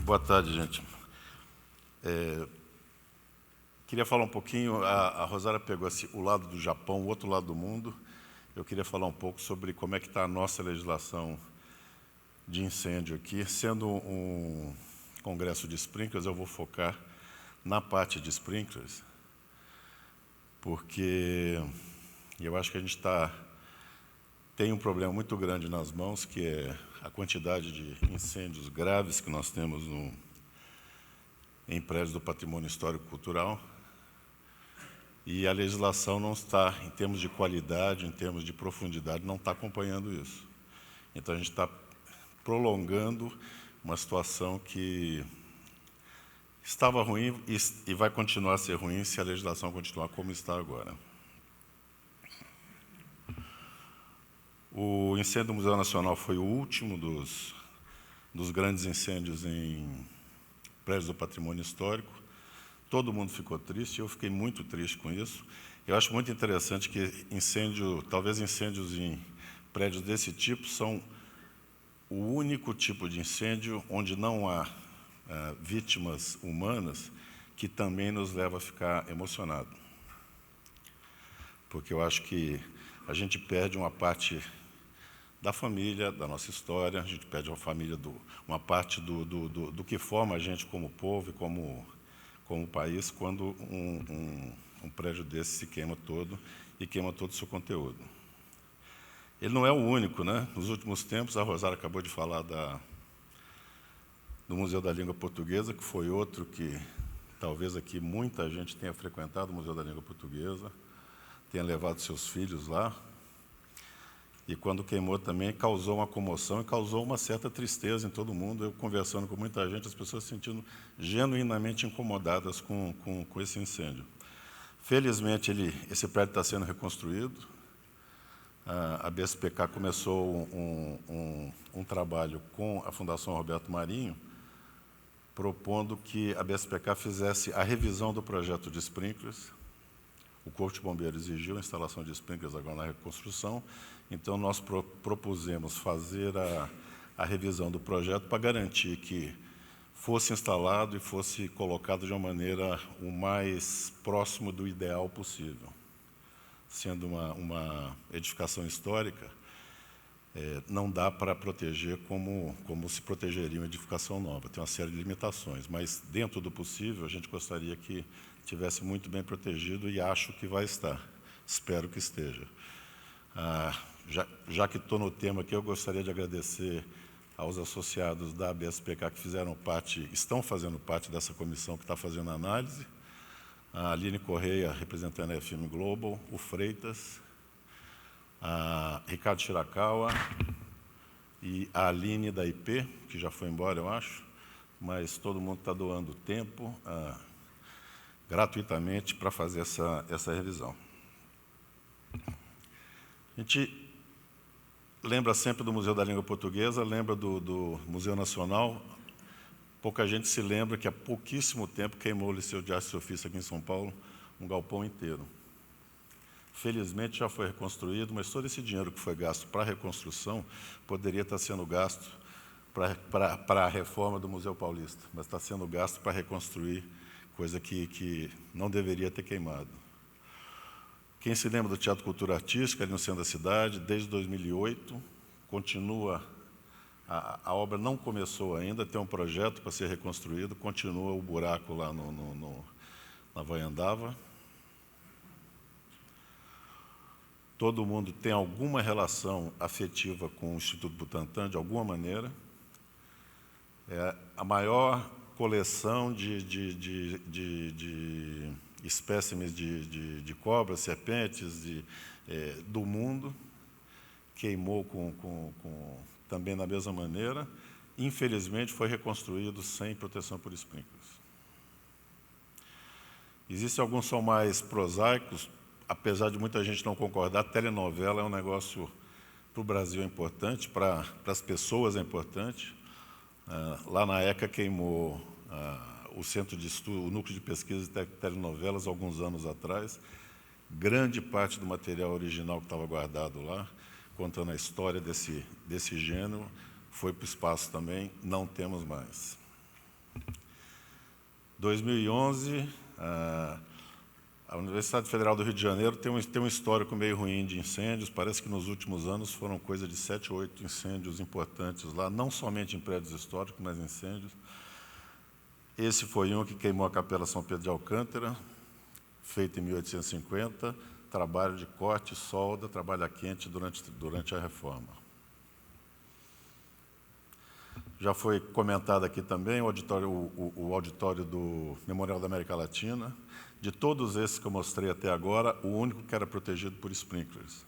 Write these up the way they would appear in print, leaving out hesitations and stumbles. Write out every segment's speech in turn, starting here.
Boa tarde, gente. Queria falar um pouquinho, a Rosária pegou o lado do Japão, o outro lado do mundo. Eu queria falar um pouco sobre como é que está a nossa legislação de incêndio aqui. Sendo um congresso de sprinklers, eu vou focar na parte de sprinklers, porque eu acho que a gente tem um problema muito grande nas mãos, que é a quantidade de incêndios graves que nós temos em prédios do patrimônio histórico-cultural, e a legislação não está, em termos de qualidade, em termos de profundidade, não está acompanhando isso. Então, a gente está prolongando uma situação que estava ruim e vai continuar a ser ruim se a legislação continuar como está agora. O incêndio do Museu Nacional foi o último dos grandes incêndios em prédios do patrimônio histórico. Todo mundo ficou triste, eu fiquei muito triste com isso. Eu acho muito interessante que talvez incêndios em prédios desse tipo são o único tipo de incêndio onde não há vítimas humanas, que também nos leva a ficar emocionado. Porque eu acho que a gente perde uma parte da família, da nossa história, a gente perde uma parte do que forma a gente como povo e como país, quando um prédio desse se queima todo e queima todo o seu conteúdo. Ele não é o único, né? Nos últimos tempos, a Rosária acabou de falar do Museu da Língua Portuguesa, que foi outro que talvez aqui muita gente tenha frequentado o Museu da Língua Portuguesa, tenha levado seus filhos lá, e quando queimou também causou uma comoção e causou uma certa tristeza em todo mundo. Eu conversando com muita gente, as pessoas se sentindo genuinamente incomodadas com esse incêndio. Felizmente, esse prédio está sendo reconstruído. A BSPK começou um trabalho com a Fundação Roberto Marinho, propondo que a BSPK fizesse a revisão do projeto de sprinklers. O Corpo de Bombeiros exigiu a instalação de sprinklers agora na reconstrução, então nós propusemos fazer a revisão do projeto para garantir que fosse instalado e fosse colocado de uma maneira o mais próximo do ideal possível. Sendo uma edificação histórica, não dá para proteger como se protegeria uma edificação nova. Tem uma série de limitações, mas dentro do possível a gente gostaria que estivesse muito bem protegido, e acho que vai estar. Espero que esteja. Já que estou no tema aqui, eu gostaria de agradecer aos associados da BSPK que estão fazendo parte dessa comissão que está fazendo a análise. A Aline Correia, representando a FM Global, o Freitas, a Ricardo Shirakawa e a Aline da IP, que já foi embora, eu acho, mas todo mundo está doando tempo gratuitamente para fazer essa revisão. A gente lembra sempre do Museu da Língua Portuguesa, lembra do Museu Nacional. Pouca gente se lembra que há pouquíssimo tempo queimou o Liceu de Artes e Ofícios aqui em São Paulo, um galpão inteiro. Felizmente já foi reconstruído, mas todo esse dinheiro que foi gasto para a reconstrução poderia estar sendo gasto para a reforma do Museu Paulista, mas está sendo gasto para reconstruir, coisa que não deveria ter queimado. Quem se lembra do Teatro Cultura Artística, ali no centro da cidade, desde 2008, continua, a obra não começou ainda, tem um projeto para ser reconstruído, continua o buraco lá na Vaiandava. Todo mundo tem alguma relação afetiva com o Instituto Butantan, de alguma maneira. É a maior coleção de espécimes de cobras, serpentes do mundo, queimou também da mesma maneira. Infelizmente, foi reconstruído sem proteção por sprinklers. Existem alguns que são mais prosaicos, apesar de muita gente não concordar. A telenovela é um negócio para o Brasil é importante, para as pessoas é importante. Lá na ECA queimou o Centro de Estudo, o Núcleo de Pesquisa de Telenovelas, alguns anos atrás. Grande parte do material original que estava guardado lá, contando a história desse gênero, foi para o espaço também, não temos mais. 2011, a Universidade Federal do Rio de Janeiro tem um histórico meio ruim de incêndios. Parece que nos últimos anos foram coisa de 7 ou 8 incêndios importantes lá, não somente em prédios históricos, mas incêndios. Esse foi um que queimou a Capela São Pedro de Alcântara, feito em 1850, trabalho de corte e solda, trabalho a quente durante a reforma. Já foi comentado aqui também o auditório do Memorial da América Latina. De todos esses que eu mostrei até agora, o único que era protegido por sprinklers.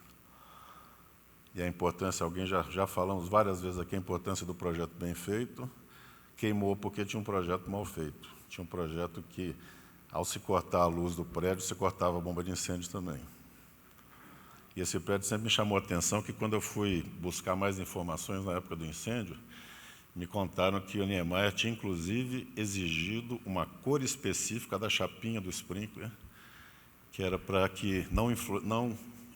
E a importância, já falamos várias vezes aqui, a importância do projeto bem feito. Queimou porque tinha um projeto mal feito. Tinha um projeto que, ao se cortar a luz do prédio, se cortava a bomba de incêndio também. E esse prédio sempre me chamou a atenção, que quando eu fui buscar mais informações na época do incêndio, me contaram que o Niemeyer tinha, inclusive, exigido uma cor específica da chapinha do sprinkler, que era para que não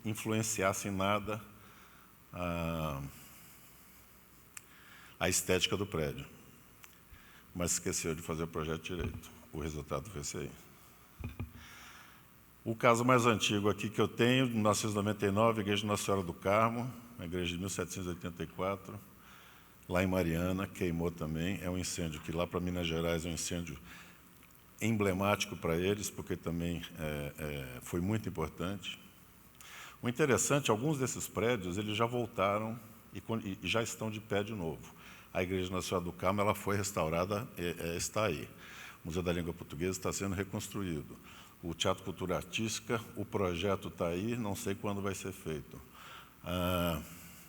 influenciasse em nada a estética do prédio. Mas esqueceu de fazer o projeto direito. O resultado foi esse aí. O caso mais antigo aqui que eu tenho, de 1999, a Igreja de Nossa Senhora do Carmo, a igreja de 1784, lá em Mariana, queimou também. É um incêndio que lá para Minas Gerais é um incêndio emblemático para eles, porque também foi muito importante. O interessante, alguns desses prédios eles já voltaram e já estão de pé de novo. A Igreja de Nossa Senhora do Carmo ela foi restaurada, está aí. O Museu da Língua Portuguesa está sendo reconstruído. O Teatro Cultura Artística, o projeto está aí, não sei quando vai ser feito.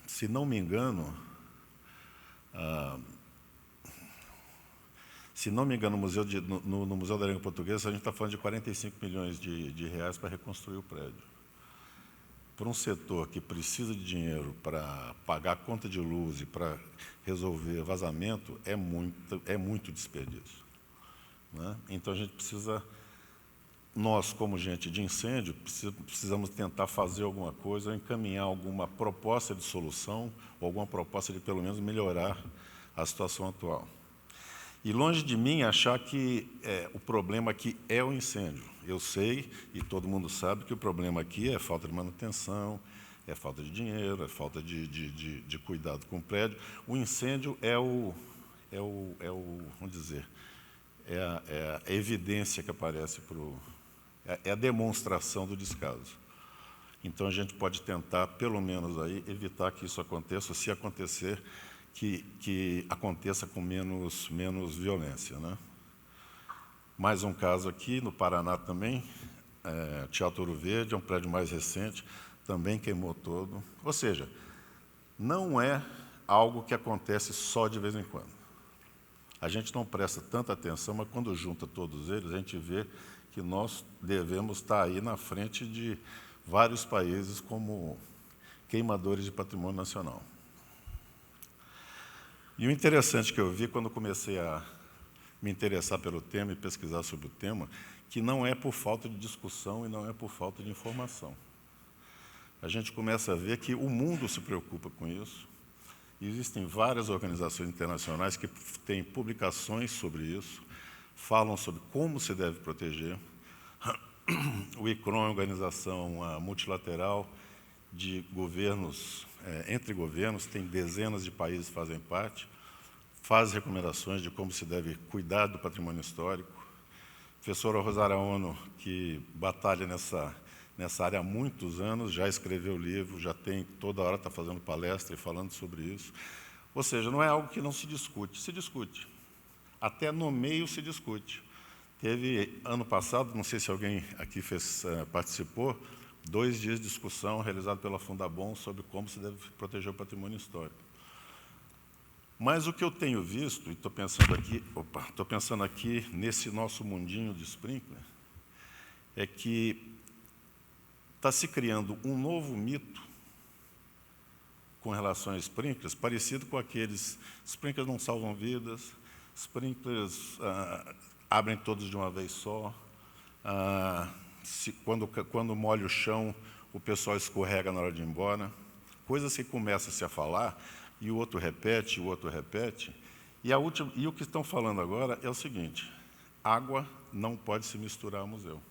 Se não me engano, no Museu da Língua Portuguesa, a gente está falando de 45 milhões de reais para reconstruir o prédio. Para um setor que precisa de dinheiro para pagar a conta de luz e para resolver vazamento, é muito desperdício, né? Então, a gente precisa, nós, como gente de incêndio, precisamos tentar fazer alguma coisa, encaminhar alguma proposta de solução, ou alguma proposta de, pelo menos, melhorar a situação atual. E longe de mim achar que o problema aqui é o incêndio. Eu sei, e todo mundo sabe, que o problema aqui é falta de manutenção, é falta de dinheiro, é falta de cuidado com o prédio. O incêndio vamos dizer, é a evidência que aparece é a demonstração do descaso. Então, a gente pode tentar, pelo menos, aí, evitar que isso aconteça, se acontecer, que aconteça com menos violência, né? Mais um caso aqui, no Paraná também, Teatro Ouro Verde, é um prédio mais recente, também queimou todo. Ou seja, não é algo que acontece só de vez em quando. A gente não presta tanta atenção, mas quando junta todos eles, a gente vê que nós devemos estar aí na frente de vários países como queimadores de patrimônio nacional. E o interessante que eu vi quando comecei a me interessar pelo tema e pesquisar sobre o tema, que não é por falta de discussão e não é por falta de informação. A gente começa a ver que o mundo se preocupa com isso. Existem várias organizações internacionais que têm publicações sobre isso, falam sobre como se deve proteger. O ICRON é uma organização multilateral de governos, entre governos, tem dezenas de países que fazem parte, faz recomendações de como se deve cuidar do patrimônio histórico. A professora Rosária Ono, que batalha nessa área há muitos anos, já escreveu livro, já tem, toda hora está fazendo palestra e falando sobre isso. Ou seja, não é algo que não se discute. Até no meio se discute. Teve, ano passado, não sei se alguém aqui participou, 2 dias de discussão realizado pela Fundabom sobre como se deve proteger o patrimônio histórico. Mas o que eu tenho visto, e estou pensando aqui nesse nosso mundinho de sprinkler, é que está se criando um novo mito com relação a sprinklers, parecido com aqueles sprinklers não salvam vidas, sprinklers abrem todos de uma vez só, quando molha o chão, o pessoal escorrega na hora de ir embora. Coisas que começam-se a falar e o outro repete, e o outro repete. E o que estão falando agora é o seguinte: água não pode se misturar ao museu.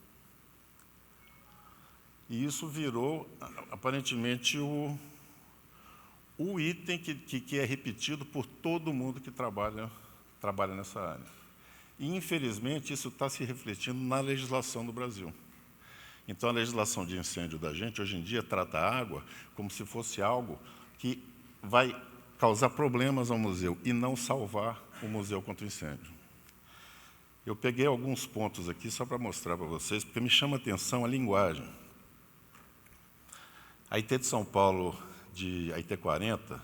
E isso virou, aparentemente, o item que é repetido por todo mundo que trabalha nessa área. E, infelizmente, isso está se refletindo na legislação do Brasil. Então, a legislação de incêndio da gente, hoje em dia, trata a água como se fosse algo que vai causar problemas ao museu e não salvar o museu contra o incêndio. Eu peguei alguns pontos aqui só para mostrar para vocês, porque me chama a atenção a linguagem. A IT de São Paulo, a IT 40,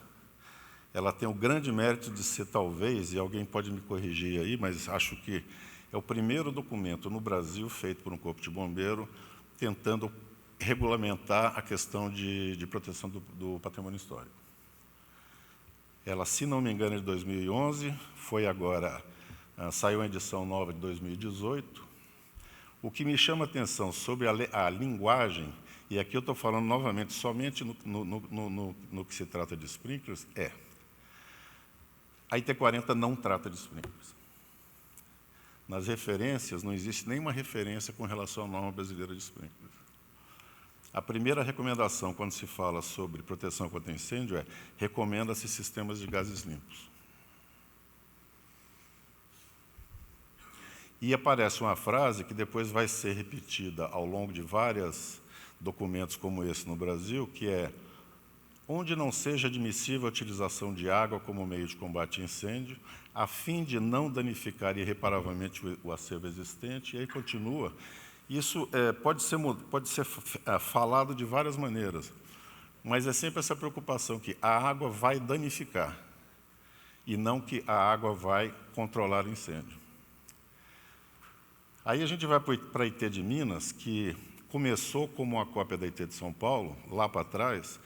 ela tem o grande mérito de ser, talvez, e alguém pode me corrigir aí, mas acho que é o primeiro documento no Brasil feito por um corpo de bombeiro tentando regulamentar a questão de proteção do patrimônio histórico. Ela, se não me engano, é de 2011, foi agora, saiu a edição nova de 2018. O que me chama a atenção sobre a linguagem, e aqui eu estou falando novamente somente no que se trata de sprinklers, a IT 40 não trata de sprinklers. Nas referências, não existe nenhuma referência com relação à norma brasileira de sprinklers. A primeira recomendação, quando se fala sobre proteção contra incêndio, recomenda-se sistemas de gases limpos. E aparece uma frase que depois vai ser repetida ao longo de vários documentos como esse no Brasil, que é: onde não seja admissível a utilização de água como meio de combate a incêndio, a fim de não danificar irreparavelmente o acervo existente. E aí continua. Isso pode ser falado de várias maneiras, mas é sempre essa preocupação que a água vai danificar e não que a água vai controlar o incêndio. Aí a gente vai para a IT de Minas, que começou como uma cópia da IT de São Paulo, lá para trás,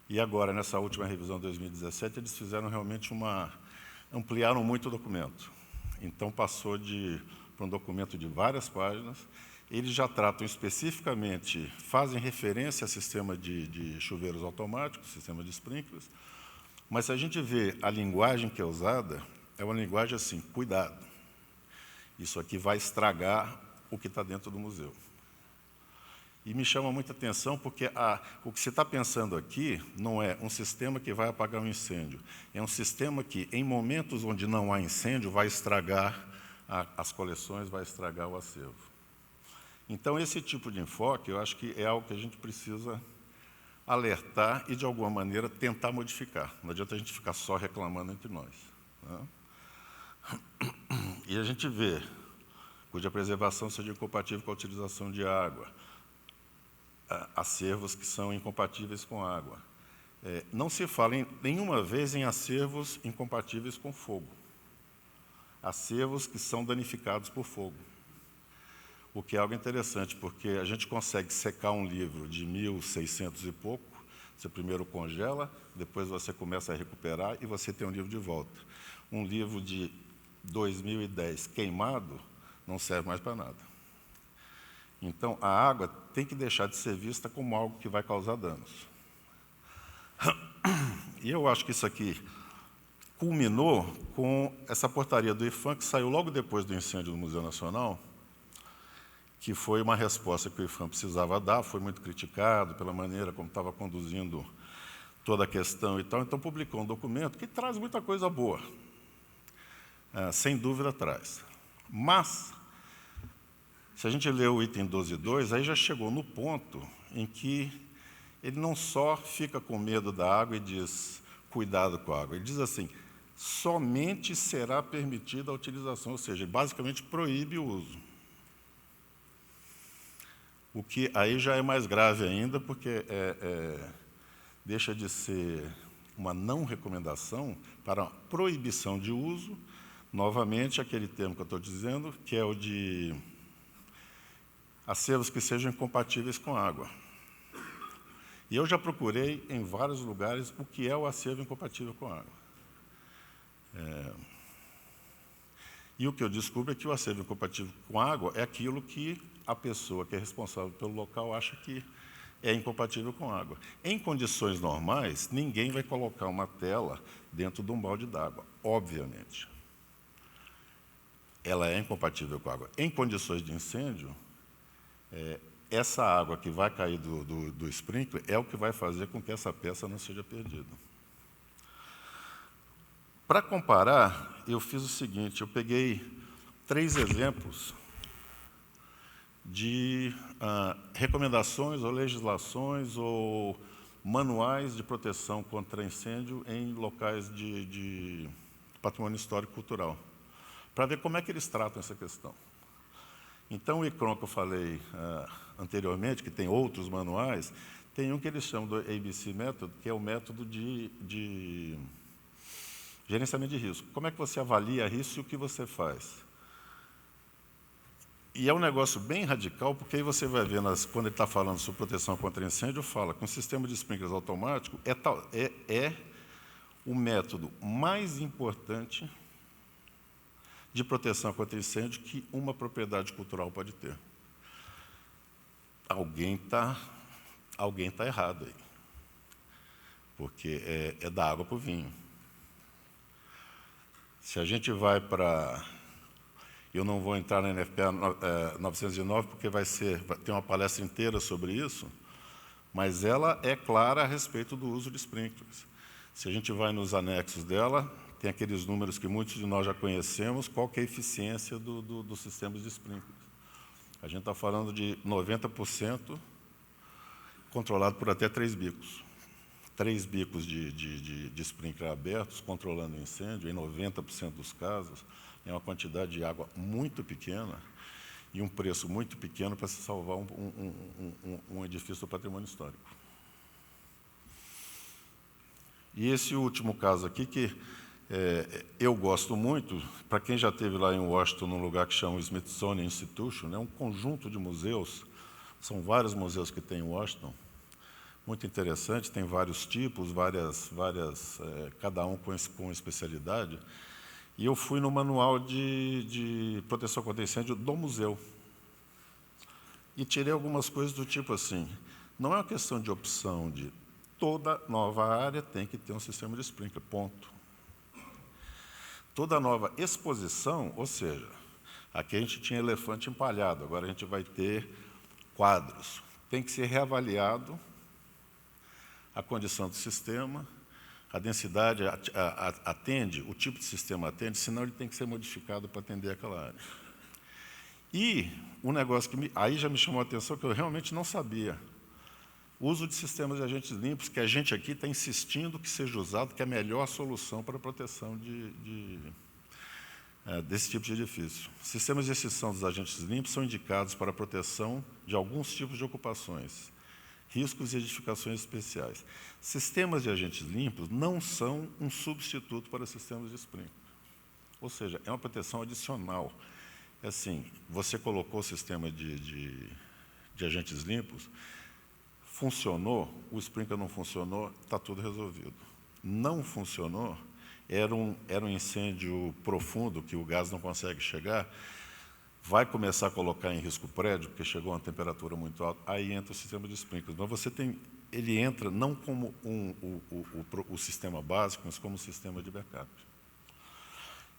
e agora, nessa última revisão de 2017, eles fizeram realmente ampliaram muito o documento. Então, passou para um documento de várias páginas. Eles já tratam especificamente, fazem referência a sistema de chuveiros automáticos, sistema de sprinklers, mas se a gente vê a linguagem que é usada, é uma linguagem assim: cuidado, isso aqui vai estragar o que está dentro do museu. E me chama muita atenção porque o que você está pensando aqui não é um sistema que vai apagar um incêndio, é um sistema que, em momentos onde não há incêndio, vai estragar as coleções, vai estragar o acervo. Então, esse tipo de enfoque, eu acho que é algo que a gente precisa alertar e, de alguma maneira, tentar modificar. Não adianta a gente ficar só reclamando entre nós, né? E a gente vê cuja preservação seja incompatível com a utilização de água, acervos que são incompatíveis com água. Não se fala nenhuma vez em acervos incompatíveis com fogo, acervos que são danificados por fogo. O que é algo interessante, porque a gente consegue secar um livro de 1600 e pouco, você primeiro congela, depois você começa a recuperar e você tem um livro de volta. Um livro de 2010 queimado não serve mais para nada. Então, a água tem que deixar de ser vista como algo que vai causar danos. E eu acho que isso aqui culminou com essa portaria do IPHAN, que saiu logo depois do incêndio do Museu Nacional, que foi uma resposta que o IPHAN precisava dar, foi muito criticado pela maneira como estava conduzindo toda a questão e tal. Então, publicou um documento que traz muita coisa boa, sem dúvida traz. Mas, se a gente lê o item 12.2, aí já chegou no ponto em que ele não só fica com medo da água e diz, cuidado com a água, ele diz assim, somente será permitida a utilização, ou seja, basicamente proíbe o uso. O que aí já é mais grave ainda, porque deixa de ser uma não recomendação para uma proibição de uso, novamente aquele termo que eu estou dizendo, que é o de acervos que sejam incompatíveis com água. E eu já procurei em vários lugares o que é o acervo incompatível com água. E o que eu descubro é que o acervo incompatível com água é aquilo que a pessoa que é responsável pelo local acha que é incompatível com água. Em condições normais, ninguém vai colocar uma tela dentro de um balde d'água, obviamente. Ela é incompatível com água. Em condições de incêndio, essa água que vai cair do sprinkler é o que vai fazer com que essa peça não seja perdida. Para comparar, eu fiz o seguinte, eu peguei 3 exemplos de recomendações ou legislações ou manuais de proteção contra incêndio em locais de patrimônio histórico e cultural, para ver como é que eles tratam essa questão. Então, o ICROM que eu falei anteriormente, que tem outros manuais, tem um que eles chamam do ABC Method, que é o método de gerenciamento de risco. Como é que você avalia risco e o que você faz? E é um negócio bem radical, porque aí você vai ver, quando ele está falando sobre proteção contra incêndio, fala que um sistema de sprinklers automático é o método mais importante de proteção contra incêndio que uma propriedade cultural pode ter. Alguém tá errado aí, porque é da água para o vinho. Se a gente vai para... Eu não vou entrar na NFPA 909, porque vai ter uma palestra inteira sobre isso, mas ela é clara a respeito do uso de sprinklers. Se a gente vai nos anexos dela, tem aqueles números que muitos de nós já conhecemos, qual que é a eficiência dos sistemas de sprinklers. A gente está falando de 90% controlado por até 3 bicos. 3 bicos de sprinkler abertos, controlando o incêndio, em 90% dos casos, é uma quantidade de água muito pequena e um preço muito pequeno para se salvar um edifício do patrimônio histórico. E esse último caso aqui, que eu gosto muito, para quem já esteve lá em Washington, num lugar que chama Smithsonian Institution, é um conjunto de museus, são vários museus que tem em Washington, muito interessante, tem vários tipos, cada um com especialidade. E eu fui no manual de proteção contra incêndio do museu. E tirei algumas coisas do tipo assim, não é uma questão de opção de toda nova área tem que ter um sistema de sprinkler, ponto. Toda nova exposição, ou seja, aqui a gente tinha elefante empalhado, agora a gente vai ter quadros. Tem que ser reavaliado a condição do sistema, a densidade atende, o tipo de sistema atende, senão ele tem que ser modificado para atender aquela área. E um negócio que aí já me chamou a atenção, que eu realmente não sabia. O uso de sistemas de agentes limpos, que a gente aqui está insistindo que seja usado, que é a melhor solução para a proteção desse tipo de edifício. Sistemas de exceção dos agentes limpos são indicados para a proteção de alguns tipos de ocupações, riscos e edificações especiais. Sistemas de agentes limpos não são um substituto para sistemas de sprinkler. Ou seja, é uma proteção adicional. É assim, você colocou o sistema de agentes limpos, funcionou, o sprinkler não funcionou, está tudo resolvido. Não funcionou, era um incêndio profundo, que o gás não consegue chegar, vai começar a colocar em risco o prédio, porque chegou a uma temperatura muito alta, aí entra o sistema de sprinklers. Mas ele entra não como o sistema básico, mas como um sistema de backup.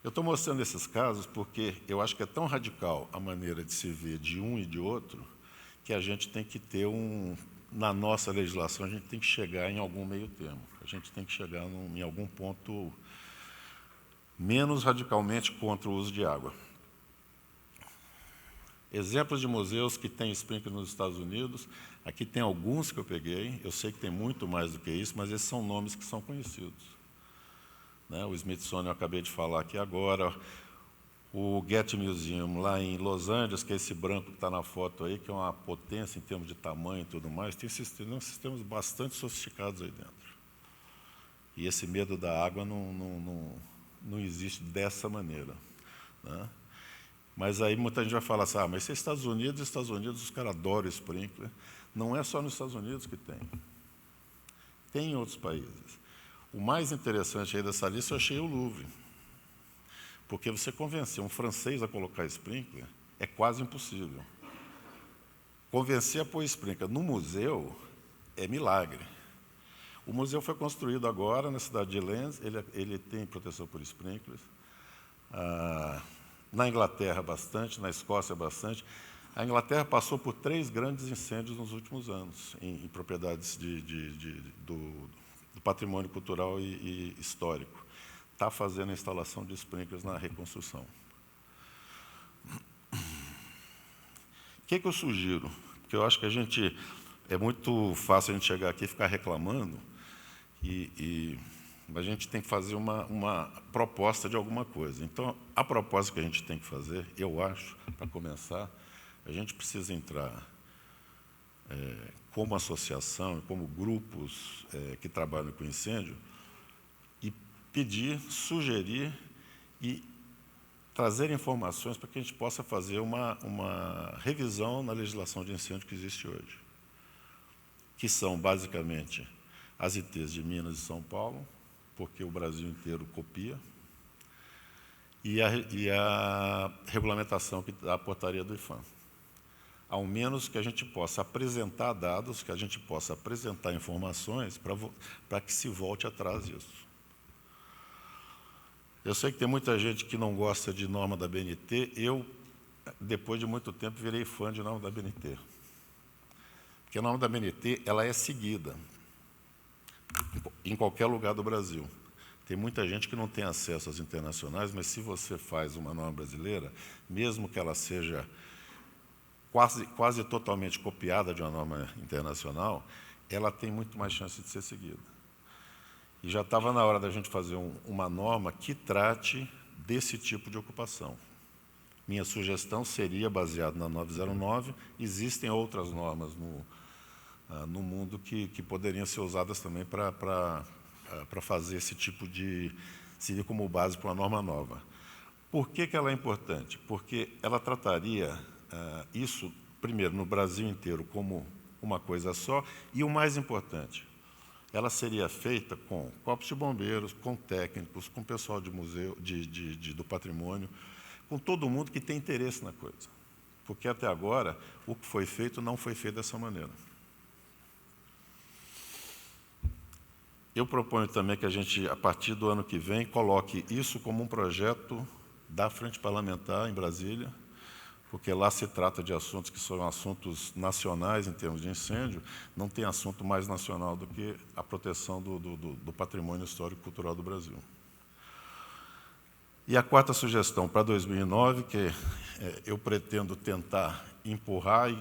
Eu estou mostrando esses casos porque eu acho que é tão radical a maneira de se ver de um e de outro, que a gente tem que ter na nossa legislação, a gente tem que chegar em algum meio termo. A gente tem que chegar em algum ponto menos radicalmente contra o uso de água. Exemplos de museus que têm sprinkler nos Estados Unidos. Aqui tem alguns que eu peguei, eu sei que tem muito mais do que isso, mas esses são nomes que são conhecidos. Né? O Smithsonian eu acabei de falar aqui agora, o Getty Museum lá em Los Angeles, que é esse branco que está na foto aí, que é uma potência em termos de tamanho e tudo mais, tem sistemas bastante sofisticados aí dentro. E esse medo da água não existe dessa maneira. Né? Mas aí muita gente vai falar assim, mas isso é Estados Unidos os caras adoram sprinkler. Não é só nos Estados Unidos que tem. Tem em outros países. O mais interessante aí dessa lista eu achei o Louvre. Porque você convencer um francês a colocar sprinkler é quase impossível. Convencer a pôr sprinkler no museu é milagre. O museu foi construído agora na cidade de Lens, ele tem proteção por sprinklers. Na Inglaterra, bastante, na Escócia, bastante. A Inglaterra passou por 3 grandes incêndios nos últimos anos, em propriedades do patrimônio cultural e histórico. Está fazendo a instalação de sprinklers na reconstrução. O que eu sugiro? Porque eu acho que é muito fácil a gente chegar aqui e ficar reclamando, e a gente tem que fazer uma proposta de alguma coisa. Então, a proposta que a gente tem que fazer, eu acho, para começar, a gente precisa entrar como associação, como grupos que trabalham com incêndio, e pedir, sugerir e trazer informações para que a gente possa fazer uma revisão na legislação de incêndio que existe hoje, que são, basicamente, as ITs de Minas e São Paulo, porque o Brasil inteiro copia, e a regulamentação da portaria do IPHAN. Ao menos que a gente possa apresentar dados, que a gente possa apresentar informações para que se volte atrás disso. Eu sei que tem muita gente que não gosta de norma da BNT. Eu, depois de muito tempo, virei fã de norma da BNT. Porque a norma da BNT ela é seguida em qualquer lugar do Brasil. Tem muita gente que não tem acesso às internacionais, mas se você faz uma norma brasileira, mesmo que ela seja quase totalmente copiada de uma norma internacional, ela tem muito mais chance de ser seguida. E já estava na hora da gente fazer uma norma que trate desse tipo de ocupação. Minha sugestão seria baseada na 909. Existem outras normas no mundo que poderiam ser usadas também para fazer esse tipo de... seria como base para uma norma nova. Por que ela é importante? Porque ela trataria isso, primeiro, no Brasil inteiro como uma coisa só, e o mais importante, ela seria feita com corpos de bombeiros, com técnicos, com pessoal de museu, do patrimônio, com todo mundo que tem interesse na coisa. Porque, até agora, o que foi feito não foi feito dessa maneira. Eu proponho também que a gente, a partir do ano que vem, coloque isso como um projeto da Frente Parlamentar em Brasília, porque lá se trata de assuntos que são assuntos nacionais em termos de incêndio, não tem assunto mais nacional do que a proteção do patrimônio histórico e cultural do Brasil. E a 4ª sugestão para 2009, que eu pretendo tentar empurrar, e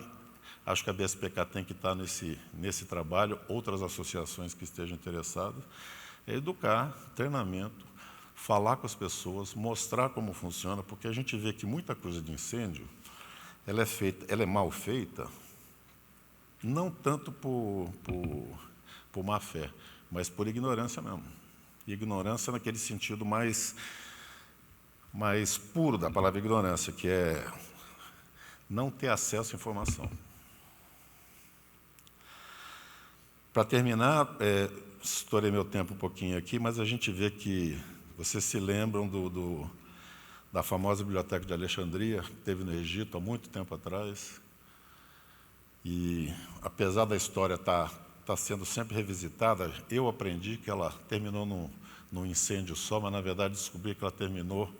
acho que a BSPK tem que estar nesse trabalho, outras associações que estejam interessadas, é educar, treinamento, falar com as pessoas, mostrar como funciona, porque a gente vê que muita coisa de incêndio, ela é mal feita, não tanto por má fé, mas por ignorância mesmo. Ignorância naquele sentido mais puro da palavra ignorância, que é não ter acesso à informação. Para terminar, estourei meu tempo um pouquinho aqui, mas a gente vê que vocês se lembram da famosa Biblioteca de Alexandria, que teve no Egito há muito tempo atrás. E, apesar da história estar sendo sempre revisitada, eu aprendi que ela terminou num incêndio só, mas, na verdade, descobri que ela terminou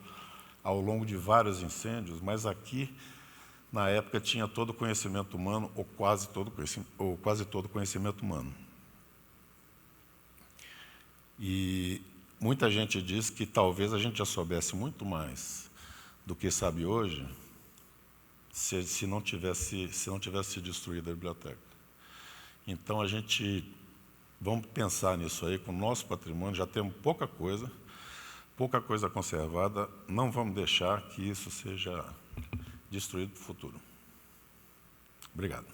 ao longo de vários incêndios, mas aqui, na época, tinha todo o conhecimento humano, ou quase todo o conhecimento humano. E muita gente diz que talvez a gente já soubesse muito mais do que sabe hoje se não tivesse sido destruída a biblioteca. Então, vamos pensar nisso aí, com o nosso patrimônio, já temos pouca coisa conservada, não vamos deixar que isso seja destruído para o futuro. Obrigado.